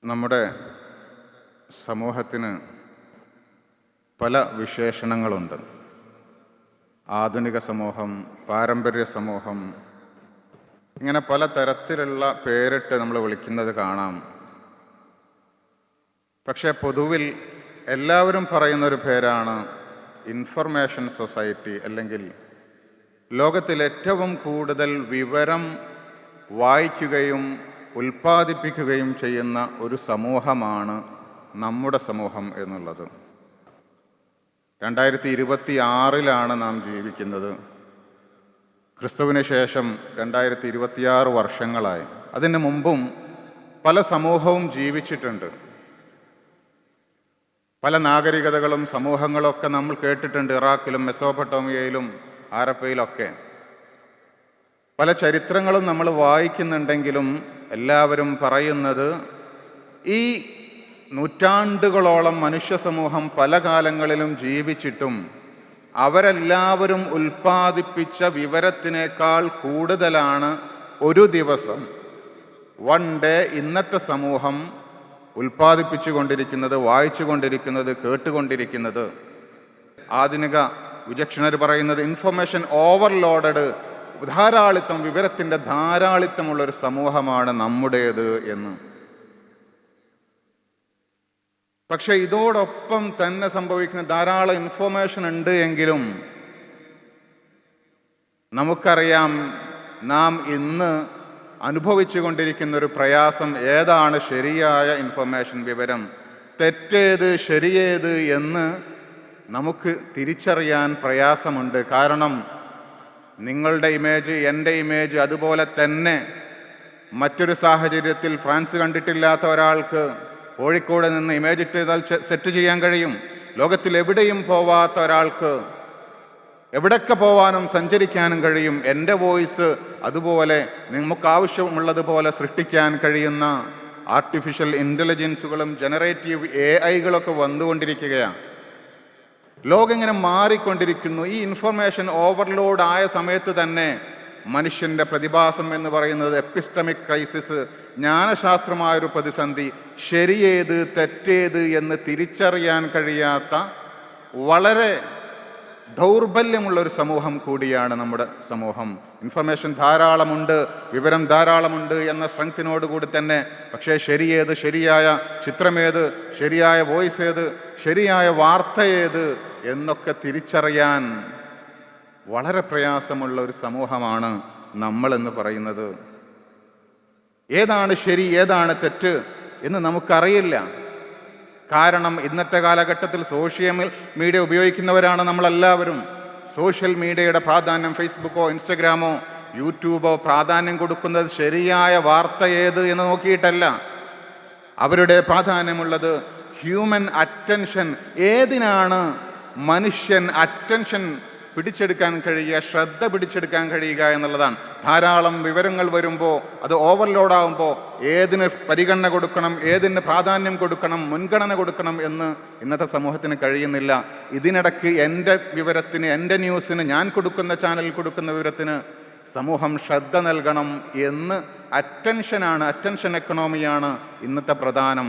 നമ്മുടെ സമൂഹത്തിന് പല വിശേഷണങ്ങളുണ്ട്. ആധുനിക സമൂഹം, പാരമ്പര്യ സമൂഹം, ഇങ്ങനെ പല തരത്തിലുള്ള പേരിട്ട് നമ്മൾ വിളിക്കുന്നത് കാണാം. പക്ഷേ പൊതുവിൽ എല്ലാവരും പറയുന്നൊരു പേരാണ് ഇൻഫർമേഷൻ സൊസൈറ്റി, അല്ലെങ്കിൽ ലോകത്തിൽ ഏറ്റവും കൂടുതൽ വിവരം വായിക്കുകയും ഉൽപ്പാദിപ്പിക്കുകയും ചെയ്യുന്ന ഒരു സമൂഹമാണ് നമ്മുടെ സമൂഹം എന്നുള്ളത്. 2026 നാം ജീവിക്കുന്നത്. ക്രിസ്തുവിന് ശേഷം 2026 വർഷങ്ങളായി. അതിന് മുമ്പും പല സമൂഹവും ജീവിച്ചിട്ടുണ്ട്. പല നാഗരികതകളും സമൂഹങ്ങളൊക്കെ നമ്മൾ കേട്ടിട്ടുണ്ട്. ഇറാഖിലും മെസോപ്പൊട്ടേമിയയിലും ഹാരപ്പയിലൊക്കെ പല ചരിത്രങ്ങളും നമ്മൾ വായിക്കുന്നുണ്ടെങ്കിലും എല്ലാവരും പറയുന്നത് ഈ നൂറ്റാണ്ടുകളോളം മനുഷ്യ സമൂഹം പല കാലങ്ങളിലും ജീവിച്ചിട്ടും അവരെല്ലാവരും ഉൽപ്പാദിപ്പിച്ച വിവരത്തിനേക്കാൾ കൂടുതലാണ് ഒരു ദിവസം വൺ ഡേ ഇന്നത്തെ സമൂഹം ഉൽപ്പാദിപ്പിച്ചു കൊണ്ടിരിക്കുന്നത്, വായിച്ചു കൊണ്ടിരിക്കുന്നത്, കേട്ടുകൊണ്ടിരിക്കുന്നത്. ആധുനിക വിചക്ഷണർ പറയുന്നത് ഇൻഫർമേഷൻ ഓവർലോഡഡ്, ധാരാളിത്തം, വിവരത്തിൻ്റെ ധാരാളിത്തമുള്ളൊരു സമൂഹമാണ് നമ്മുടേത് എന്ന്. പക്ഷെ ഇതോടൊപ്പം തന്നെ സംഭവിക്കുന്ന ധാരാളം ഇൻഫർമേഷൻ ഉണ്ട് എങ്കിലും നമുക്കറിയാം, നാം ഇന്ന് അനുഭവിച്ചു കൊണ്ടിരിക്കുന്ന ഒരു പ്രയാസം. ഏതാണ് ശരിയായ ഇൻഫർമേഷൻ, വിവരം, തെറ്റേത് ശരിയേത് എന്ന് നമുക്ക് തിരിച്ചറിയാൻ പ്രയാസമുണ്ട്. കാരണം നിങ്ങളുടെ ഇമേജ്, എൻ്റെ ഇമേജ് അതുപോലെ തന്നെ മറ്റൊരു സാഹചര്യത്തിൽ ഫ്രാൻസ് കണ്ടിട്ടില്ലാത്ത ഒരാൾക്ക് കോഴിക്കോട് നിന്ന് ഇമേജ് ഇട്ടാൽ സെറ്റ് ചെയ്യാൻ കഴിയും. ലോകത്തിൽ എവിടെയും പോവാത്ത ഒരാൾക്ക് എവിടൊക്കെ പോവാനും സഞ്ചരിക്കാനും കഴിയും. എൻ്റെ വോയിസ് അതുപോലെ നമുക്ക് ആവശ്യമുള്ളതുപോലെ സൃഷ്ടിക്കാൻ കഴിയുന്ന ആർട്ടിഫിഷ്യൽ ഇൻ്റലിജൻസുകളും ജനറേറ്റീവ് AI-കളൊക്കെ വന്നുകൊണ്ടിരിക്കുകയാണ്. ലോകം ഇങ്ങനെ മാറിക്കൊണ്ടിരിക്കുന്നു. ഈ ഇൻഫർമേഷൻ ഓവർലോഡ് ആയ സമയത്ത് തന്നെ മനുഷ്യൻ്റെ പ്രതിഭാസം എന്ന് പറയുന്നത് എപ്പിസ്റ്റമിക് ക്രൈസിസ്, ജ്ഞാനശാസ്ത്രമായൊരു പ്രതിസന്ധി, ശരിയേത് തെറ്റേത് എന്ന് തിരിച്ചറിയാൻ കഴിയാത്ത വളരെ ദൗർബല്യമുള്ളൊരു സമൂഹം കൂടിയാണ് നമ്മുടെ സമൂഹം. ഇൻഫർമേഷൻ ധാരാളമുണ്ട്, വിവരം ധാരാളമുണ്ട് എന്ന സ്ട്രെങ്ത്തിനോട് കൂടി തന്നെ, പക്ഷേ ശരിയേത്, ശരിയായ ചിത്രമേത്, ശരിയായ വോയിസ് ഏത്, ശരിയായ വാർത്ത ഏത് എന്നൊക്കെ തിരിച്ചറിയാൻ വളരെ പ്രയാസമുള്ള ഒരു സമൂഹമാണ് നമ്മളെന്ന് പറയുന്നത്. ഏതാണ് ശരി, ഏതാണ് തെറ്റ് എന്ന് നമുക്കറിയില്ല. കാരണം ഇന്നത്തെ കാലഘട്ടത്തിൽ സോഷ്യൽ മീഡിയ ഉപയോഗിക്കുന്നവരാണ് നമ്മളെല്ലാവരും. സോഷ്യൽ മീഡിയയുടെ പ്രാധാന്യം, ഫേസ്ബുക്കോ ഇൻസ്റ്റഗ്രാമോ യൂട്യൂബോ പ്രാധാന്യം കൊടുക്കുന്നത് ശരിയായ വാർത്ത ഏത് എന്ന് നോക്കിയിട്ടല്ല. അവരുടെ പ്രാധാന്യമുള്ളത് ഹ്യൂമൻ അറ്റൻഷൻ. ഏതിനാണ് മനുഷ്യൻ അറ്റൻഷൻ പിടിച്ചെടുക്കാൻ കഴിയുക, ശ്രദ്ധ പിടിച്ചെടുക്കാൻ കഴിയുക എന്നുള്ളതാണ്. ധാരാളം വിവരങ്ങൾ വരുമ്പോൾ, അത് ഓവർലോഡാകുമ്പോൾ ഏതിന് പരിഗണന കൊടുക്കണം, ഏതിന് പ്രാധാന്യം കൊടുക്കണം, മുൻഗണന കൊടുക്കണം എന്ന് ഇന്നത്തെ സമൂഹത്തിന് കഴിയുന്നില്ല. ഇതിനിടയ്ക്ക് എൻ്റെ വിവരത്തിന്, എൻ്റെ ന്യൂസിന്, ഞാൻ കൊടുക്കുന്ന ചാനലിൽ കൊടുക്കുന്ന വിവരത്തിന് സമൂഹം ശ്രദ്ധ നൽകണം എന്ന് അറ്റൻഷനാണ്, അറ്റൻഷൻ എക്കണോമിയാണ് ഇന്നത്തെ പ്രധാനം.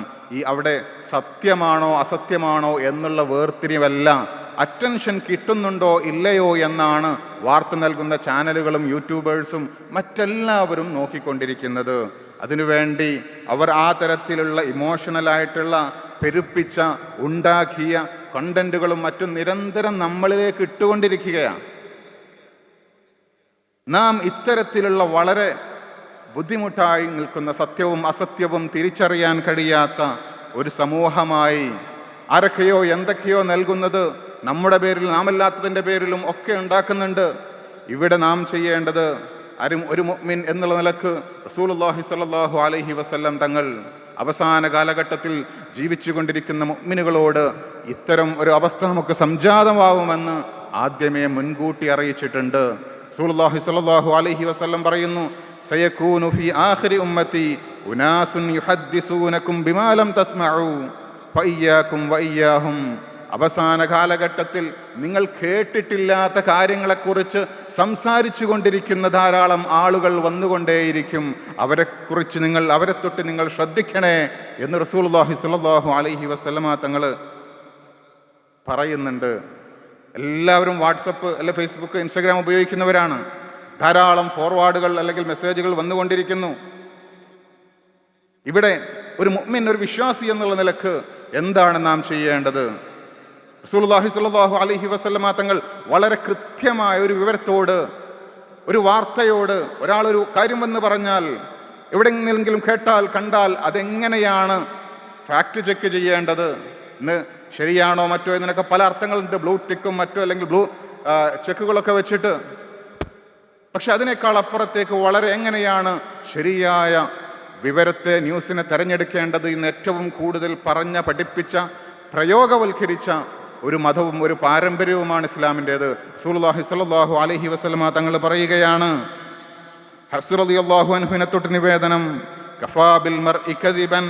അവിടെ സത്യമാണോ അസത്യമാണോ എന്നുള്ള വേർതിരിവല്ല, അറ്റൻഷൻ കിട്ടുന്നുണ്ടോ ഇല്ലയോ എന്നാണ് വാർത്ത നൽകുന്ന ചാനലുകളും യൂട്യൂബേഴ്സും മറ്റെല്ലാവരും നോക്കിക്കൊണ്ടിരിക്കുന്നത്. അതിനുവേണ്ടി അവർ ആ തരത്തിലുള്ള ഇമോഷണലായിട്ടുള്ള പെരുപ്പിച്ച ഉണ്ടാക്കിയ കണ്ടന്റുകളും മറ്റും നിരന്തരം നമ്മളിലേക്ക് ഇട്ടുകൊണ്ടിരിക്കുകയാണ്. നാം ഇത്തരത്തിലുള്ള വളരെ ബുദ്ധിമുട്ടായി നിൽക്കുന്ന, സത്യവും അസത്യവും തിരിച്ചറിയാൻ കഴിയാത്ത ഒരു സമൂഹമായി ആരൊക്കെയോ എന്തൊക്കെയോ നൽകുന്നത് നമ്മുടെ പേരിൽ, നാമല്ലാത്തതിൻ്റെ പേരിലും ഒക്കെ ഉണ്ടാക്കുന്നുണ്ട്. ഇവിടെ നാം ചെയ്യേണ്ടത്, ഒരു മുഅ്മിൻ എന്നുള്ള നിലക്ക് റസൂലുള്ളാഹി സ്വല്ലല്ലാഹു അലൈഹി വസല്ലം തങ്ങൾ അവസാന കാലഘട്ടത്തിൽ ജീവിച്ചു കൊണ്ടിരിക്കുന്ന മുഅ്മിനുകളോട് ഇത്തരം ഒരു അവസ്ഥ നമുക്ക് സംജാതമാവുമെന്ന് ആദ്യമേ മുൻകൂട്ടി അറിയിച്ചിട്ടുണ്ട്. റസൂലുള്ളാഹി സ്വല്ലല്ലാഹു അലൈഹി വസല്ലം പറയുന്നു, സയകൂനു ഫീ ആഖിരി ഉമ്മത്തി ഉനാസുൻ യുഹദ്ദിസൂനകും ബിമാ ലം തസ്മഉ ഫഇയ്യാകും വഇയ്യാഹും. അവസാന കാലഘട്ടത്തിൽ നിങ്ങൾ കേട്ടിട്ടില്ലാത്ത കാര്യങ്ങളെക്കുറിച്ച് സംസാരിച്ചു കൊണ്ടിരിക്കുന്ന ധാരാളം ആളുകൾ വന്നുകൊണ്ടേയിരിക്കും. അവരെ തൊട്ട് നിങ്ങൾ ശ്രദ്ധിക്കണേ എന്ന് റസൂലുള്ളാഹി സ്വല്ലല്ലാഹു അലൈഹി വസല്ലമ തങ്ങൾ പറയുന്നുണ്ട്. എല്ലാവരും വാട്സപ്പ് അല്ലെ ഫേസ്ബുക്ക് ഇൻസ്റ്റാഗ്രാം ഉപയോഗിക്കുന്നവരാണ്. ധാരാളം ഫോർവേഡുകൾ അല്ലെങ്കിൽ മെസ്സേജുകൾ വന്നുകൊണ്ടിരിക്കുന്നു. ഇവിടെ ഒരു മുഅ്മിൻ, ഒരു വിശ്വാസി എന്നുള്ള നിലക്ക് എന്താണ് നാം ചെയ്യേണ്ടത്? റസൂലുള്ളാഹി സ്വല്ലല്ലാഹു അലൈഹി വസല്ലമ തങ്ങൾ വളരെ കൃത്യമായ ഒരു വിവരത്തോട്, ഒരു വാർത്തയോട്, ഒരാളൊരു കാര്യം എന്ന് പറഞ്ഞാൽ, എവിടെയെങ്കിലും കേട്ടാൽ കണ്ടാൽ അതെങ്ങനെയാണ് ഫാക്ട് ചെക്ക് ചെയ്യേണ്ടത്, ഇന്ന് ശരിയാണോ മറ്റോ ഇതിനൊക്കെ പല അർത്ഥങ്ങളുണ്ട്, ബ്ലൂ ടിക്കും മറ്റോ അല്ലെങ്കിൽ ബ്ലൂ ചെക്കുകളൊക്കെ വെച്ചിട്ട്. പക്ഷെ അതിനേക്കാൾ അപ്പുറത്തേക്ക് വളരെ എങ്ങനെയാണ് ശരിയായ വിവരത്തെ, ന്യൂസിനെ തിരഞ്ഞെടുക്കേണ്ടത് ഇന്ന് ഏറ്റവും കൂടുതൽ പഠിപ്പിച്ച, പ്രയോഗവൽക്കരിച്ച ഒരു മതവും ഒരു പാരമ്പര്യവുമാണ് ഇസ്ലാമിൻ്റേത്. റസൂലുള്ളാഹി സ്വല്ലല്ലാഹു അലൈഹി വസല്ലമ തങ്ങൾ പറയുകയാണ്, ഹഫ്സ് റളിയല്ലാഹു അൻഹുവിനെ തൊട്ട് നിവേദനം, കഫാ ബിൽ മർഇ കദിബൻ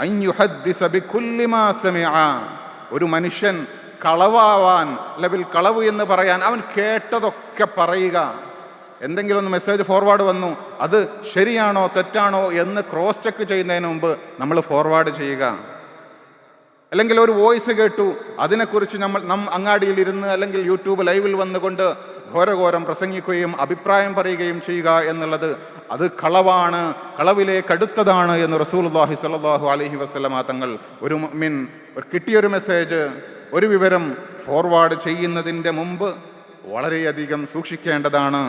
അൻ യുഹദ്ദിസ ബികുല്ലി മാ സമിഅ. ഒരു മനുഷ്യൻ കളവാവാൻ, അല്ലെങ്കിൽ കളവ് എന്ന് പറയാൻ, അവൻ കേട്ടതൊക്കെ പറയുക. എന്തെങ്കിലും ഒന്ന് മെസ്സേജ് ഫോർവേഡ് വന്നു, അത് ശരിയാണോ തെറ്റാണോ എന്ന് ക്രോസ് ചെക്ക് ചെയ്യുന്നതിന് മുമ്പ് നമ്മൾ ഫോർവേഡ് ചെയ്യുക. അല്ലെങ്കിൽ ഒരു വോയിസ് കേട്ടു, അതിനെക്കുറിച്ച് അങ്ങാടിയിൽ ഇരുന്ന് അല്ലെങ്കിൽ യൂട്യൂബ് ലൈവിൽ വന്നുകൊണ്ട് ഘോരഘോരം പ്രസംഗിക്കുകയും അഭിപ്രായം പറയുകയും ചെയ്യുക എന്നുള്ളത് അത് കളവാണ്, കളവിലേക്ക് അടുത്തതാണ് എന്ന് റസൂലുള്ളാഹി സ്വല്ലല്ലാഹു അലൈഹി വസല്ലമ തങ്ങൾ ഒരു മുഅ്മിൻ കിട്ടിയൊരു മെസ്സേജ്, ഒരു വിവരം ഫോർവേഡ് ചെയ്യുന്നതിൻ്റെ മുമ്പ് വളരെയധികം സൂക്ഷിക്കേണ്ടതാണ്.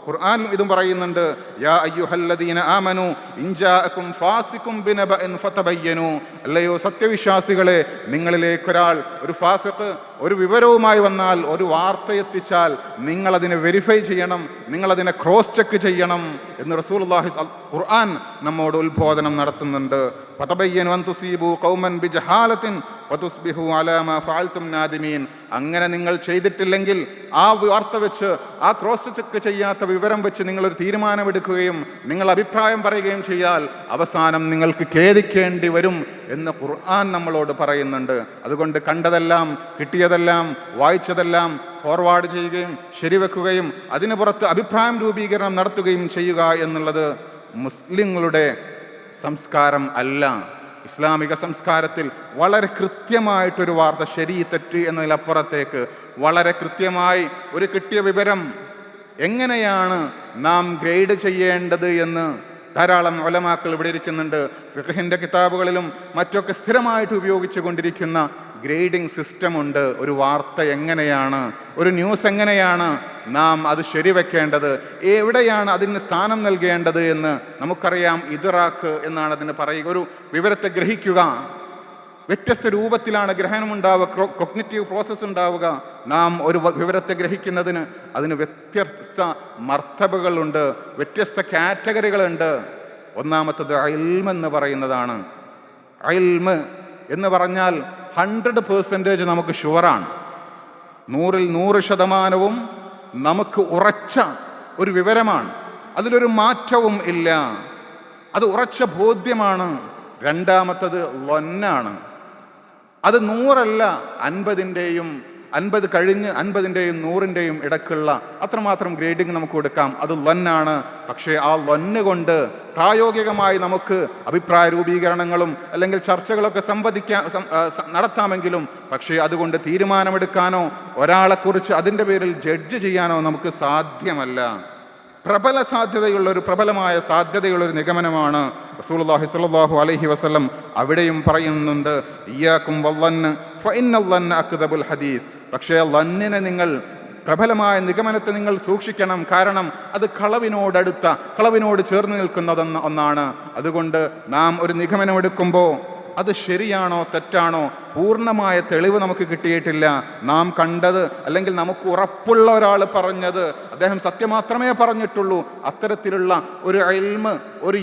ഖുർആൻ ഇതും പറയുന്നുണ്ട്, യാ അയ്യുഹല്ലദീന ആമനു ഇൻ ജാഅകും ഫാസിഖും ബിനബഇൻ ഫതബയ്യനു. അല്ലയോ സത്യവിശ്വാസികളെ, നിങ്ങളിലേക്കൊരാൾ, ഒരു ഫാസിഖ്, ഒരു വിവരവുമായി വന്നാൽ, ഒരു വാർത്ത എത്തിച്ചാൽ നിങ്ങളതിനെ വെരിഫൈ ചെയ്യണം, നിങ്ങളതിനെ ക്രോസ് ചെക്ക് ചെയ്യണം എന്ന് റസൂലുള്ളാഹി ഖുർആൻ നമ്മോട് ഉത്ബോധനം നടത്തുന്നുണ്ട്. ഫതബയ്യനു അൻ തുസീബു ഖൗമൻ ബിജഹാലത്തിൻ ഫതുസ്ബിഹു അലാ മാ ഫഅൽതും നാദിമീൻ. അങ്ങനെ നിങ്ങൾ ചെയ്തിട്ടില്ലെങ്കിൽ ആ വാർത്ത വെച്ച്, ആ ക്രോസ് ചെക്ക് ചെയ്യാത്ത വിവരം വെച്ച് നിങ്ങളൊരു തീരുമാനമെടുക്കുകയും നിങ്ങൾ അഭിപ്രായം പറയുകയും ചെയ്താൽ അവസാനം നിങ്ങൾക്ക് ഖേദിക്കേണ്ടി വരും എന്ന് ഖുർആൻ നമ്മളോട് പറയുന്നുണ്ട്. അതുകൊണ്ട് കണ്ടതെല്ലാം, കിട്ടിയതെല്ലാം, വായിച്ചതെല്ലാം ഫോർവേഡ് ചെയ്യുകയും ശരിവെക്കുകയും അതിന് പുറത്ത് അഭിപ്രായം രൂപീകരണം നടത്തുകയും ചെയ്യുക എന്നുള്ളത് മുസ്ലിങ്ങളുടെ സംസ്കാരം അല്ല. ഇസ്ലാമിക സംസ്കാരത്തിൽ വളരെ കൃത്യമായിട്ടൊരു വാർത്ത, ശരി തെറ്റ് എന്നതിലപ്പുറത്തേക്ക് വളരെ കൃത്യമായി ഒരു കിട്ടിയ വിവരം എങ്ങനെയാണ് നാം ഗ്രേഡ് ചെയ്യേണ്ടത് എന്ന് ധാരാളം ഉലമാക്കൾ ഇവിടെ ഇരിക്കുന്നുണ്ട്. ഫിഖ്ഹിന്റെ കിതാബുകളിലും മറ്റൊക്കെ സ്ഥിരമായിട്ട് ഉപയോഗിച്ചു കൊണ്ടിരിക്കുന്ന ഗ്രേഡിംഗ് സിസ്റ്റം ഉണ്ട്. ഒരു വാർത്ത എങ്ങനെയാണ്, ഒരു ന്യൂസ് എങ്ങനെയാണ് നാം അത് ശരിവെക്കേണ്ടത്, എവിടെയാണ് അതിന് സ്ഥാനം നൽകേണ്ടത് എന്ന് നമുക്കറിയാം. ഇദ്റാക്ക് എന്നാണ് അതിന് പറയുക. ഒരു വിവരത്തെ ഗ്രഹിക്കുക, വ്യത്യസ്ത രൂപത്തിലാണ് ഗ്രഹണമുണ്ടാവുക, കൊഗ്നിറ്റീവ് പ്രോസസ്സ് ഉണ്ടാവുക. നാം ഒരു വിവരത്തെ ഗ്രഹിക്കുന്നതിന് അതിന് വ്യത്യസ്ത മർത്തബകളുണ്ട്, വ്യത്യസ്ത കാറ്റഗറികളുണ്ട്. ഒന്നാമത്തത് ഇൽമ് എന്ന് പറയുന്നതാണ്. ഇൽമ് എന്ന് പറഞ്ഞാൽ 100% നമുക്ക് ഷുവറാണ്, 100% നമുക്ക് ഉറച്ച ഒരു വിവരമാണ്, അതിലൊരു മാറ്റവും ഇല്ല, അത് ഉറച്ച ബോധ്യമാണ്. രണ്ടാമത്തത് ലൊന്നാണ്. അത് 100 അല്ല, 50 കഴിഞ്ഞ് 50-ൻ്റെയും 100-ൻ്റെയും ഇടക്കുള്ള അത്രമാത്രം ഗ്രേഡിങ് നമുക്ക് കൊടുക്കാം. അത് ലൊന്നാണ്. പക്ഷേ ആ ലൊന്ന് കൊണ്ട് പ്രായോഗികമായി നമുക്ക് അഭിപ്രായ രൂപീകരണങ്ങളും അല്ലെങ്കിൽ ചർച്ചകളൊക്കെ നടത്താമെങ്കിലും പക്ഷേ അതുകൊണ്ട് തീരുമാനമെടുക്കാനോ ഒരാളെക്കുറിച്ച് അതിൻ്റെ പേരിൽ ജഡ്ജ് ചെയ്യാനോ നമുക്ക് സാധ്യമല്ല. പ്രബലമായ സാധ്യതയുള്ളൊരു നിഗമനമാണ് റസൂലുള്ളാഹി സ്വല്ലല്ലാഹു അലൈഹി വസല്ലം അവിടെയും പറയുന്നുണ്ട്, ഇയ്യാകും വല്ലന്ന് ഫഇന്നല്ലന്ന അക്ദബുൽ ഹദീസ്. പക്ഷേ ലന്നിനെ, നിങ്ങൾ പ്രബലമായ നിഗമനത്തെ നിങ്ങൾ സൂക്ഷിക്കണം. കാരണം അത് കളവിനോട് ചേർന്ന് നിൽക്കുന്ന ഒന്നാണ്. അതുകൊണ്ട് നാം ഒരു നിഗമനമെടുക്കുമ്പോൾ അത് ശരിയാണോ തെറ്റാണോ പൂർണ്ണമായ തെളിവ് നമുക്ക് കിട്ടിയിട്ടില്ല. നാം കണ്ടത് അല്ലെങ്കിൽ നമുക്ക് ഉറപ്പുള്ള ഒരാൾ പറഞ്ഞത്, അദ്ദേഹം സത്യം മാത്രമേ പറഞ്ഞിട്ടുള്ളൂ, അത്തരത്തിലുള്ള ഒരു ഇൽമ്, ഒരു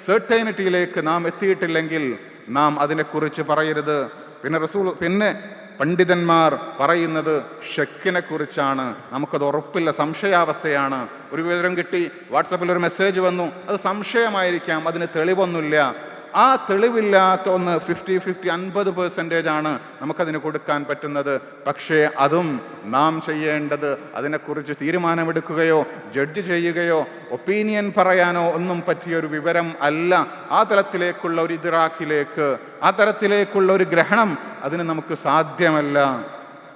സെർട്ടൈനിറ്റിയിലേക്ക് നാം എത്തിയിട്ടില്ലെങ്കിൽ നാം അതിനെക്കുറിച്ച് പറയരുത്. പിന്നെ പണ്ഡിതന്മാർ പറയുന്നത് ഷക്കിനെ കുറിച്ചാണ്. നമുക്കത് ഉറപ്പില്ല, സംശയാവസ്ഥയാണ്. ഒരു വിവരം കിട്ടി, വാട്സപ്പിൽ ഒരു മെസ്സേജ് വന്നു, അത് സംശയമായിരിക്കാം, അതിന് തെളിവൊന്നുമില്ല. ആ തെളിവില്ലാത്ത ഒന്ന് 50-50 50% ആണ് നമുക്കതിന് കൊടുക്കാൻ പറ്റുന്നത്. പക്ഷേ അതും നാം ചെയ്യേണ്ടത് അതിനെക്കുറിച്ച് തീരുമാനമെടുക്കുകയോ ജഡ്ജ് ചെയ്യുകയോ ഒപ്പീനിയൻ പറയാനോ ഒന്നും പറ്റിയൊരു വിവരം അല്ല. ആ തലത്തിലേക്കുള്ള ഒരു ഇദ്റാഖിലേക്ക്, ആ തരത്തിലേക്കുള്ള ഒരു ഗ്രഹണം അതിന് നമുക്ക് സാധ്യമല്ല.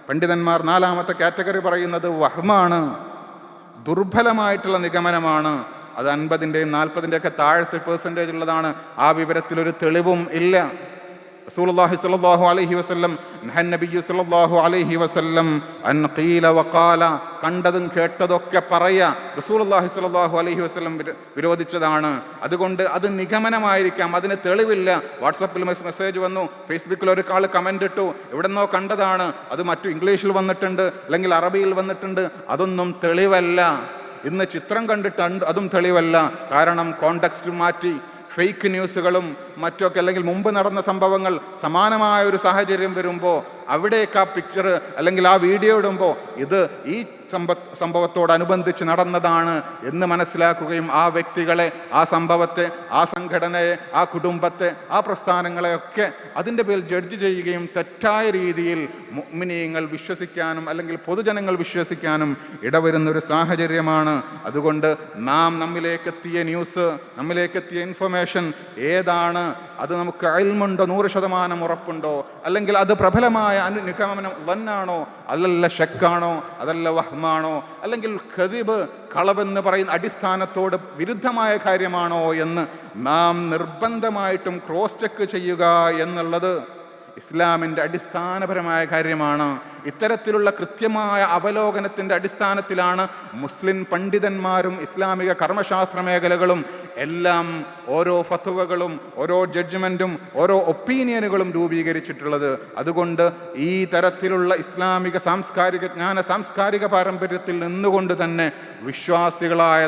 പണ്ഡിതന്മാർ 4ാമത്തെ കാറ്റഗറി പറയുന്നത് വഹ്മാണ്, ദുർബലമായിട്ടുള്ള നിഗമനമാണ്. അത് 50-ന്റെയും 40-ന്റെയൊക്കെ താഴത്തെ % ഉള്ളതാണ്. ആ വിവരത്തിലൊരു തെളിവും ഇല്ല. റസൂലുള്ളാഹി സ്വല്ലല്ലാഹു അലൈഹി വസല്ലം നബിയ്യു സ്വല്ലല്ലാഹു അലൈഹി വസല്ലം അൻ ഖീല വഖാല, കണ്ടതും കേട്ടതൊക്കെ പറയാ റസൂലുള്ളാഹി സ്വല്ലല്ലാഹു അലൈഹി വസല്ലം വിരോധിച്ചതാണ്. അതുകൊണ്ട് അത് നിഗമനമായിരിക്കാം, അതിന് തെളിവില്ല. വാട്സപ്പിൽ മെസ്സേജ് വന്നു, ഫേസ്ബുക്കിൽ ഒരു ആൾ കമന്റ് ഇട്ടു, എവിടെന്നോ കണ്ടതാണ്, അത് മറ്റു ഇംഗ്ലീഷിൽ വന്നിട്ടുണ്ട് അല്ലെങ്കിൽ അറബിയിൽ വന്നിട്ടുണ്ട്, അതൊന്നും തെളിവല്ല. ഇന്ന് ചിത്രം കണ്ടിട്ട് അതും തെളിവല്ല. കാരണം കോണ്ടെക്സ്റ്റ് മാറ്റി ഫേക്ക് ന്യൂസുകളും മറ്റൊക്കെ, അല്ലെങ്കിൽ മുമ്പ് നടന്ന സംഭവങ്ങൾ സമാനമായ ഒരു സാഹചര്യം വരുമ്പോൾ അവിടേക്ക് ആ പിക്ചർ അല്ലെങ്കിൽ ആ വീഡിയോ ഇടുമ്പോൾ ഇത് ഈ സംഭവത്തോടനുബന്ധിച്ച് നടന്നതാണ് എന്ന് മനസ്സിലാക്കുകയും ആ വ്യക്തികളെ, ആ സംഭവത്തെ, ആ സംഘടനയെ, ആ കുടുംബത്തെ, ആ പ്രസ്ഥാനങ്ങളെയൊക്കെ അതിൻ്റെ പേരിൽ ജഡ്ജ് ചെയ്യുകയും തെറ്റായ രീതിയിൽ മുഅ്മിനീങ്ങൾ വിശ്വസിക്കാനും അല്ലെങ്കിൽ പൊതുജനങ്ങൾ വിശ്വസിക്കാനും ഇടവരുന്നൊരു സാഹചര്യമാണ്. അതുകൊണ്ട് നാം നമ്മിലേക്കെത്തിയ ന്യൂസ്, നമ്മിലേക്കെത്തിയ ഇൻഫർമേഷൻ ഏതാണ്, അത് നമുക്ക് ഇൽമുണ്ടോ, 100% ഉറപ്പുണ്ടോ, അല്ലെങ്കിൽ അത് പ്രബലമായ നിഗമനം വന്നാണോ, അതല്ല ഷക്കാണോ, അതല്ല വഹ്മാണോ, അല്ലെങ്കിൽ ഖദിബ്, കളവെന്ന് പറയുന്ന അടിസ്ഥാനത്തോട് വിരുദ്ധമായ കാര്യമാണോ എന്ന് നാം നിർബന്ധമായിട്ടും ക്രോസ് ചെക്ക് ചെയ്യുക എന്നുള്ളത് ഇസ്ലാമിൻ്റെ അടിസ്ഥാനപരമായ കാര്യമാണ്. ഇത്തരത്തിലുള്ള കൃത്യമായ അവലോകനത്തിൻ്റെ അടിസ്ഥാനത്തിലാണ് മുസ്ലിം പണ്ഡിതന്മാരും ഇസ്ലാമിക കർമ്മശാസ്ത്ര മേഖലകളും എല്ലാം ഓരോ ഫത്വകളും ഓരോ ജഡ്ജ്മെൻറ്റും ഓരോ ഒപ്പീനിയനുകളും രൂപീകരിച്ചിട്ടുള്ളത്. അതുകൊണ്ട് ഈ തരത്തിലുള്ള ഇസ്ലാമിക സാംസ്കാരിക പാരമ്പര്യത്തിൽ നിന്നുകൊണ്ട് തന്നെ വിശ്വാസികളായ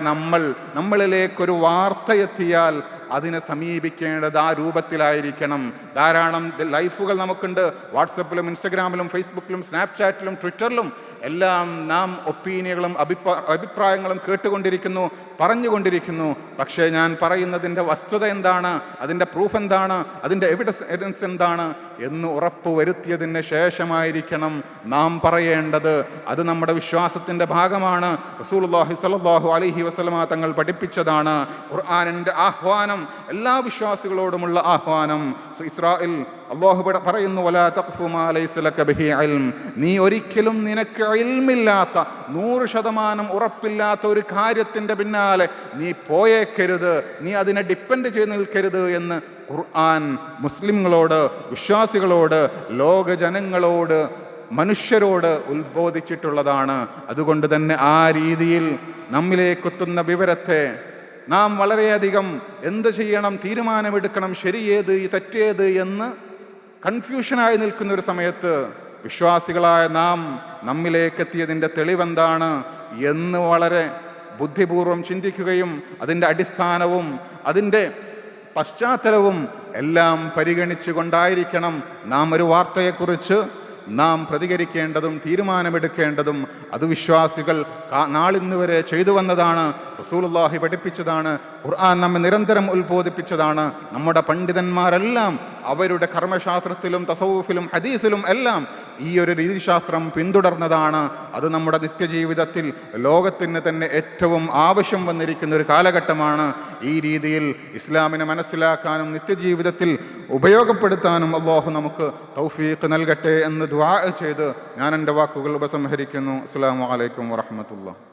നമ്മളിലേക്കൊരു വാർത്തയെത്തിയാൽ അതിനെ സമീപിക്കേണ്ടത് ആ രൂപത്തിലായിരിക്കണം. ധാരാളം ലൈഫുകൾ നമുക്കുണ്ട്. വാട്സപ്പിലും ഇൻസ്റ്റഗ്രാമിലും ഫേസ്ബുക്കിലും സ്നാപ്ചാറ്റിലും ട്വിറ്ററിലും എല്ലാം നാം ഒപ്പീനിയനുകളും അഭിപ്രായങ്ങളും കേട്ടുകൊണ്ടിരിക്കുന്നു, പറഞ്ഞുകൊണ്ടിരിക്കുന്നു. പക്ഷേ ഞാൻ പറയുന്നതിൻ്റെ വസ്തുത എന്താണ്, അതിൻ്റെ പ്രൂഫ് എന്താണ്, അതിൻ്റെ എവിഡൻസ് എന്താണ് എന്ന് ഉറപ്പുവരുത്തിയതിന് ശേഷമായിരിക്കണം നാം പറയേണ്ടത്. അത് നമ്മുടെ വിശ്വാസത്തിൻ്റെ ഭാഗമാണ്. റസൂലുള്ളാഹി സ്വല്ലല്ലാഹു അലൈഹി വസല്ലമ തങ്ങൾ പഠിപ്പിച്ചതാണ്. ഖുർആനിൻ്റെ ആഹ്വാനം, എല്ലാ വിശ്വാസികളോടുമുള്ള ആഹ്വാനം. ഇസ്രായേൽ അല്ലാഹു പറയുന്നു, വലാ തഖ്ഫു മാ ലൈസ ലക ബിഹി ഇൽം, നീ ഒരിക്കലും നിനക്ക് ഇൽമില്ലാത്ത 100% ഉറപ്പില്ലാത്ത ഒരു കാര്യത്തിൻ്റെ പിന്നാലെ നീ പോയേക്കരുത്, നീ അതിനെ ഡിപ്പെൻഡ് ചെയ്ത് നിൽക്കരുത് എന്ന് ഖുർആൻ മുസ്ലിങ്ങളോട്, വിശ്വാസികളോട്, ലോക ജനങ്ങളോട്, മനുഷ്യരോട് ഉത്ബോധിച്ചിട്ടുള്ളതാണ്. അതുകൊണ്ട് തന്നെ ആ രീതിയിൽ നമ്മിലേക്കെത്തുന്ന വിവരത്തെ നാം വളരെയധികം എന്ത് ചെയ്യണം, തീരുമാനമെടുക്കണം, ശരിയേത് തെറ്റേത് എന്ന് കൺഫ്യൂഷനായി നിൽക്കുന്ന ഒരു സമയത്ത് വിശ്വാസികളായ നാം നമ്മിലേക്കെത്തിയതിൻ്റെ തെളിവെന്താണ് എന്ന് വളരെ ബുദ്ധിപൂർവം ചിന്തിക്കുകയും അതിൻ്റെ അടിസ്ഥാനവും അതിൻ്റെ പശ്ചാത്തലവും എല്ലാം പരിഗണിച്ചു കൊണ്ടായിരിക്കണം നാം ഒരു വാർത്തയെക്കുറിച്ച് നാം പ്രതികരിക്കേണ്ടതും തീരുമാനമെടുക്കേണ്ടതും. അത് വിശ്വാസികൾ നാളിന്ന് വരെ ചെയ്തു വന്നതാണ്. റസൂലുള്ളാഹി പഠിപ്പിച്ചതാണ്. ഖുർആൻ നമ്മെ നിരന്തരം ഉത്ബോധിപ്പിച്ചതാണ്. നമ്മുടെ പണ്ഡിതന്മാരെല്ലാം അവരുടെ കർമ്മശാസ്ത്രത്തിലും തസവൂഫിലും ഹദീസിലും എല്ലാം ഈ ഒരു രീതിശാസ്ത്രം പിന്തുടർന്നതാണ്. അത് നമ്മുടെ നിത്യജീവിതത്തിൽ ലോകത്തിന് തന്നെ ഏറ്റവും ആവശ്യം വന്നിരിക്കുന്ന ഒരു കാലഘട്ടമാണ്. ഈ രീതിയിൽ ഇസ്ലാമിനെ മനസ്സിലാക്കാനും നിത്യജീവിതത്തിൽ ഉപയോഗപ്പെടുത്താനും അല്ലാഹു നമുക്ക് തൗഫീഖ് നൽകട്ടെ എന്ന് ദുആ ചെയ്ത് ഞാൻ എൻ്റെ വാക്കുകൾ ഉപസംഹരിക്കുന്നു. അസ്സലാമു അലൈക്കും വറഹ്മത്തുള്ളാഹി.